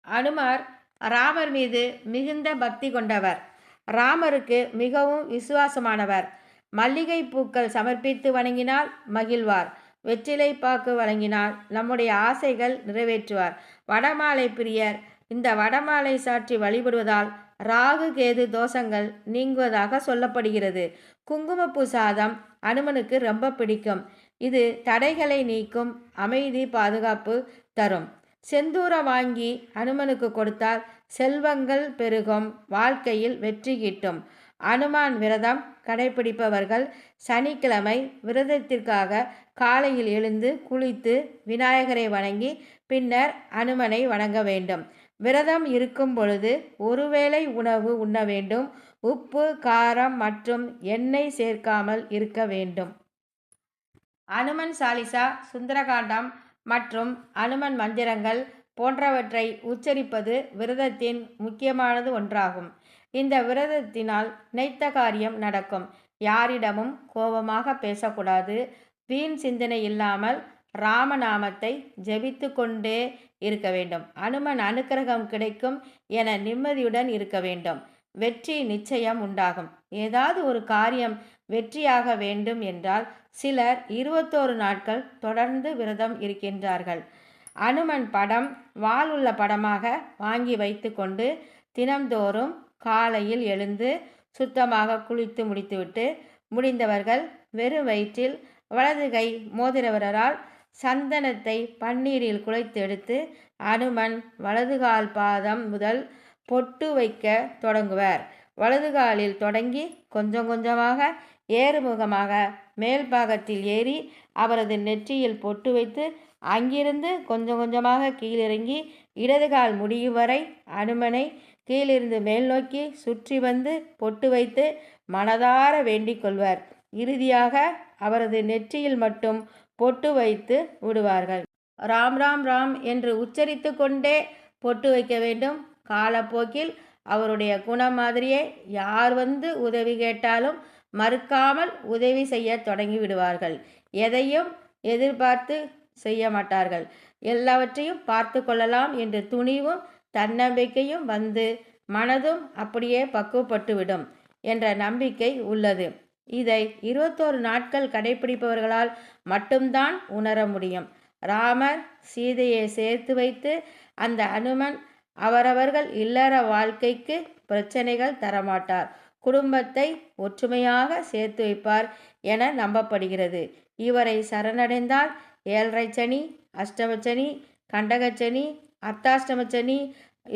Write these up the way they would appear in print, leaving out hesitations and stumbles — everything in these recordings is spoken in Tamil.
அனுமார் ராமர் மீது மிகுந்த பக்தி கொண்டவர். ராமருக்கு மிகவும் விசுவாசமானவர். மல்லிகை பூக்கள் சமர்ப்பித்து வணங்கினால் மகிழ்வார். வெற்றிலை பாக்கு வழங்கினால் நம்முடைய ஆசைகள் நிறைவேற்றுவார். வடமாலை பிரியர். இந்த வடமாலை சாற்றி வழிபடுவதால் ராகு கேது தோஷங்கள் நீங்குவதாக சொல்லப்படுகிறது. குங்குமப்பூ சாதம் அனுமனுக்கு ரொம்ப பிடிக்கும். இது தடைகளை நீக்கும், அமைதி பாதுகாப்பு தரும். செந்தூரம் வாங்கி அனுமனுக்கு கொடுத்தால் செல்வங்கள் பெருகும், வாழ்க்கையில் வெற்றி கிட்டும். அனுமான் விரதம் கடைபிடிப்பவர்கள் சனிக்கிழமை விரதத்திற்காக காலையில் எழுந்து குளித்து விநாயகரை வணங்கி பின்னர் அனுமனை வணங்க வேண்டும். விரதம் இருக்கும் பொழுது ஒருவேளை உணவு உண்ண வேண்டும். உப்பு, காரம் மற்றும் எண்ணெய் சேர்க்காமல் இருக்க வேண்டும். அனுமன் சாலிசா, சுந்தரகாண்டம் மற்றும் அனுமன் மந்திரங்கள் போன்றவற்றை உச்சரிப்பது விரதத்தின் முக்கியமானது ஒன்றாகும். இந்த விரதத்தினால் நினைத்த காரியம் நடக்கும். யாரிடமும் கோபமாக பேசக்கூடாது. வீண் சிந்தனை இல்லாமல் ராமநாமத்தை ஜெபித்து கொண்டே இருக்க வேண்டும். அனுமன் அனுக்கிரகம் கிடைக்கும் என நிம்மதியுடன் இருக்க வேண்டும். வெற்றி நிச்சயம் உண்டாகும். ஏதாவது ஒரு காரியம் வெற்றியாக வேண்டும் என்றால் சிலர் 21 நாட்கள் தொடர்ந்து விரதம் இருக்கின்றார்கள். அனுமன் படம் வாள் உள்ள படமாக வாங்கி வைத்து கொண்டு தினம்தோறும் காலையில் எழுந்து சுத்தமாக குளித்து முடித்துவிட்டு முடிந்தவர்கள் வெறும் வயிற்றில் வலது கை மோதிர விரலால் சந்தனத்தை பன்னீரில் குழைத்து எடுத்து அனுமன் வலதுகால் பாதம் முதல் பொட்டு வைக்க தொடங்குவர். வலதுகாலில் தொடங்கி கொஞ்சம் கொஞ்சமாக ஏறுமுகமாக மேல் பாகத்தில் ஏறி அவரது நெற்றியில் பொட்டு வைத்து அங்கிருந்து கொஞ்சம் கொஞ்சமாக கீழிறங்கி இடதுகால் முடியும் வரை அனுமனை கீழிருந்து மேல் நோக்கி சுற்றி வந்து பொட்டு வைத்து மனதார வேண்டிக் கொள்வர். இறுதியாக அவரது நெற்றியில் மட்டும் பொட்டு வைத்து விடுவார்கள். ராம் ராம் ராம் என்று உச்சரித்து கொண்டே பொட்டு வைக்க வேண்டும். காலப்போக்கில் அவருடைய குணம் மாதிரியே யார் வந்து உதவி கேட்டாலும் மறுக்காமல் உதவி செய்ய தொடங்கி விடுவார்கள். எதையும் எதிர்பார்த்து செய்ய மாட்டார்கள். எல்லாவற்றையும் பார்த்து கொள்ளலாம் என்று துணிவும் தன்னம்பிக்கையும் வந்து மனதும் அப்படியே பக்குவப்பட்டுவிடும் என்ற நம்பிக்கை உள்ளது. இதை 21 நாட்கள் கடைபிடிப்பவர்களால் மட்டும்தான் உணர முடியும். ராமர் சீதையை சேர்த்து வைத்து அந்த அனுமன் அவரவர்கள் இல்லற வாழ்க்கைக்கு பிரச்சனைகள் தரமாட்டார். குடும்பத்தை ஒற்றுமையாக சேர்த்து வைப்பார் என நம்பப்படுகிறது. இவரை சரணடைந்தால் 7.5 சனி, அஷ்டமச்சனி, கண்டகச்சனி, அர்த்தாஷ்டமச்சனி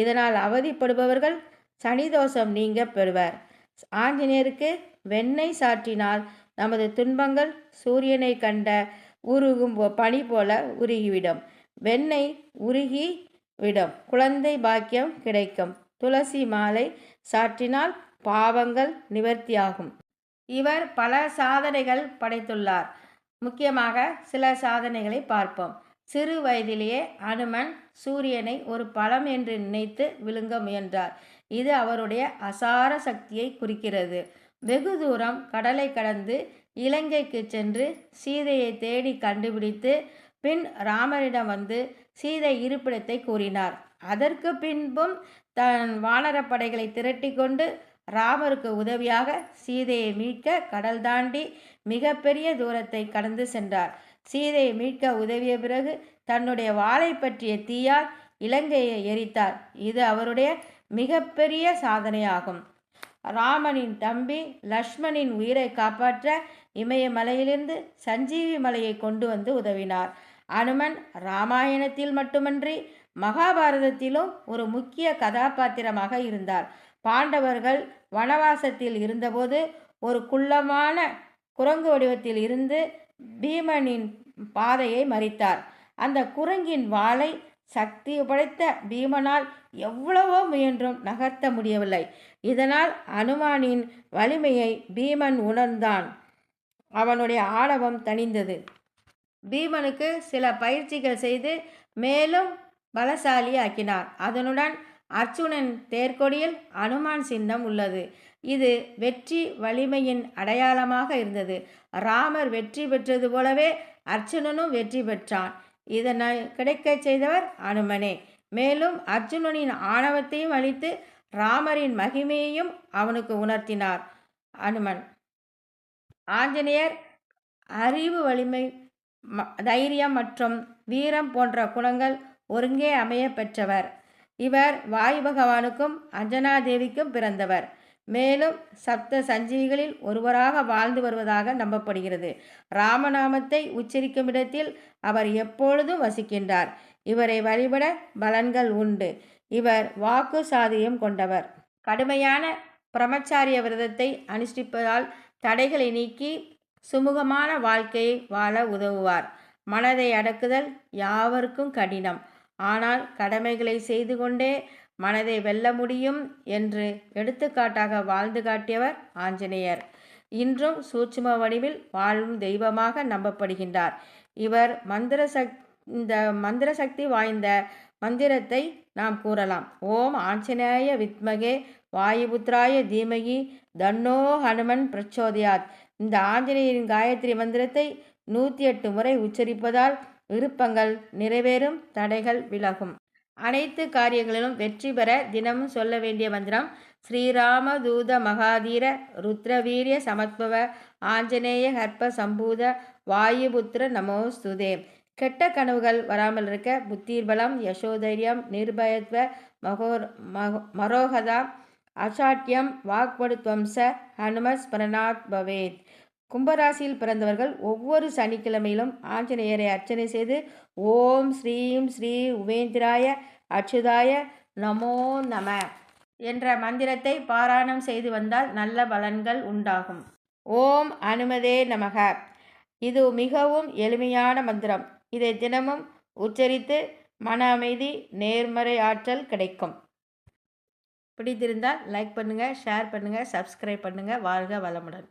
இதனால் அவதிப்படுபவர்கள் சனி தோஷம் நீங்க பெறுவர். ஆஞ்சநேயருக்கு வெண்ணெய் சாற்றினால் நமது துன்பங்கள் சூரியனை கண்ட உருகும் பனி போல உருகிவிடும். வெண்ணெய் உருகி விடும். குழந்தை பாக்கியம் கிடைக்கும். துளசி மாலை சாற்றினால் பாவங்கள் நிவர்த்தியாகும். இவர் பல சாதனைகள் படைத்துள்ளார். முக்கியமாக சில சாதனைகளை பார்ப்போம். சிறு வயதிலேயே அனுமன் சூரியனை ஒரு பழம் என்று நினைத்து விழுங்க முயன்றார். இது அவருடைய அசார சக்தியை குறிக்கிறது. வெகு தூரம் கடலை கடந்து இலங்கைக்கு சென்று சீதையை தேடி கண்டுபிடித்து பின் ராமரிடம் வந்து சீதை இருப்பிடத்தை கூறினார். அதற்கு பின்பும் தன் வானரப்படைகளை திரட்டி கொண்டு ராமருக்கு உதவியாக சீதையை மீட்க கடல் தாண்டி மிகப்பெரிய தூரத்தை கடந்து சென்றார். சீதையை மீட்க உதவிய பிறகு தன்னுடைய வாளை பற்றிய தீயால் இலங்கையை எரித்தார். இது அவருடைய மிகப்பெரிய சாதனையாகும். ராமனின் தம்பி லக்ஷ்மணின் உயிரை காப்பாற்ற இமயமலையிலிருந்து சஞ்சீவி மலையை கொண்டு வந்து உதவினார். அனுமன் இராமாயணத்தில் மட்டுமன்றி மகாபாரதத்திலும் ஒரு முக்கிய கதாபாத்திரமாக இருந்தார். பாண்டவர்கள் வனவாசத்தில் இருந்தபோது ஒரு குள்ளமான குரங்கு வடிவத்தில் இருந்து பீமனின் பாதையை மறித்தார். அந்த குரங்கின் வாளை சக்தி படைத்த பீமனால் எவ்வளவோ முயன்றும் நகர்த்த முடியவில்லை. இதனால் அனுமானின் வலிமையை பீமன் உணர்ந்தான். அவனுடைய ஆணவம் தணிந்தது. பீமனுக்கு சில பயிற்சிகள் செய்து மேலும் பலசாலி ஆக்கினார். அதனுடன் அர்ச்சுனன் தேர்கொடியில் அனுமான் சின்னம் உள்ளது. இது வெற்றி வலிமையின் அடையாளமாக இருந்தது. ராமர் வெற்றி பெற்றது போலவே அர்ச்சுனனும் வெற்றி பெற்றான். இதனை கிடைக்கச் செய்தவர் அனுமனே. மேலும் அர்ஜுனனின் ஆணவத்தையும் அழித்து ராமரின் மகிமையையும் அவனுக்கு உணர்த்தினார் அனுமன். ஆஞ்சநேயர் அறிவு, வலிமை, தைரியம் மற்றும் வீரம் போன்ற குணங்கள் ஒருங்கே அமைய பெற்றவர். இவர் வாயு பகவானுக்கும் அஞ்சனா தேவிக்கும் பிறந்தவர். மேலும் சப்த சஞ்சீவிகளில் ஒருவராக வாழ்ந்து வருவதாக நம்பப்படுகிறது. ராமநாமத்தை உச்சரிக்கும் இடத்தில் அவர் எப்பொழுதும் வசிக்கின்றார். இவரை வழிபட பலன்கள் உண்டு. இவர் வாக்கு சாதியம் கொண்டவர். கடுமையான பிரம்மச்சாரிய விரதத்தை அனுஷ்டிப்பதால் தடைகளை நீக்கி சுமூகமான வாழ்க்கையை வாழ உதவுவார். மனதை அடக்குதல் யாவருக்கும் கடினம். ஆனால் கடமைகளை செய்து கொண்டே மனதை வெல்ல முடியும் என்று எடுத்துக்காட்டாக வாழ்ந்து காட்டியவர் ஆஞ்சநேயர். இன்றும் சூட்சும வடிவில் வாழும் தெய்வமாக நம்பப்படுகின்றார். இவர் இந்த மந்திர சக்தி வாய்ந்த மந்திரத்தை நாம் கூறலாம். ஓம் ஆஞ்சநேய வித்மகே வாயுபுத்ராய தீமகி தன்னோ ஹனுமன் பிரச்சோதயாத். இந்த ஆஞ்சநேயரின் காயத்ரி மந்திரத்தை 108 முறை உச்சரிப்பதால் விருப்பங்கள் நிறைவேறும், தடைகள் விலகும். அனைத்து காரியங்களிலும் வெற்றி பெற தினமும் சொல்ல வேண்டிய மந்திரம் ஸ்ரீராம தூத மகாதீர ருத்ரவீரிய சமத்பவ ஆஞ்சநேய ஹர்ப சம்பூத வாயுபுத்திர நமோஸ்துதே. கெட்ட கனவுகள் வராமல் இருக்க புத்திர்பலம், யசோதைரியம், நிர்பயத்வ, மரோகதா, அசாட்யம், வாக்படுத்வம்ச, ஹனுமஸ்மரணாத் பவேத். கும்பராசியில் பிறந்தவர்கள் ஒவ்வொரு சனிக்கிழமையிலும் ஆஞ்சநேயரை அர்ச்சனை செய்து ஓம் ஸ்ரீம் ஸ்ரீ உபேந்திராய அச்சுதாய நமோ நம என்ற மந்திரத்தை பாராயணம் செய்து வந்தால் நல்ல பலன்கள் உண்டாகும். ஓம் அனுமதே நமக. இது மிகவும் எளிமையான மந்திரம். இதை தினமும் உச்சரித்து மன அமைதி, நேர்மறை ஆற்றல் கிடைக்கும். பிடித்திருந்தால் லைக் பண்ணுங்கள், ஷேர் பண்ணுங்கள், சப்ஸ்கிரைப் பண்ணுங்கள். வாழ்க வளமுடன்.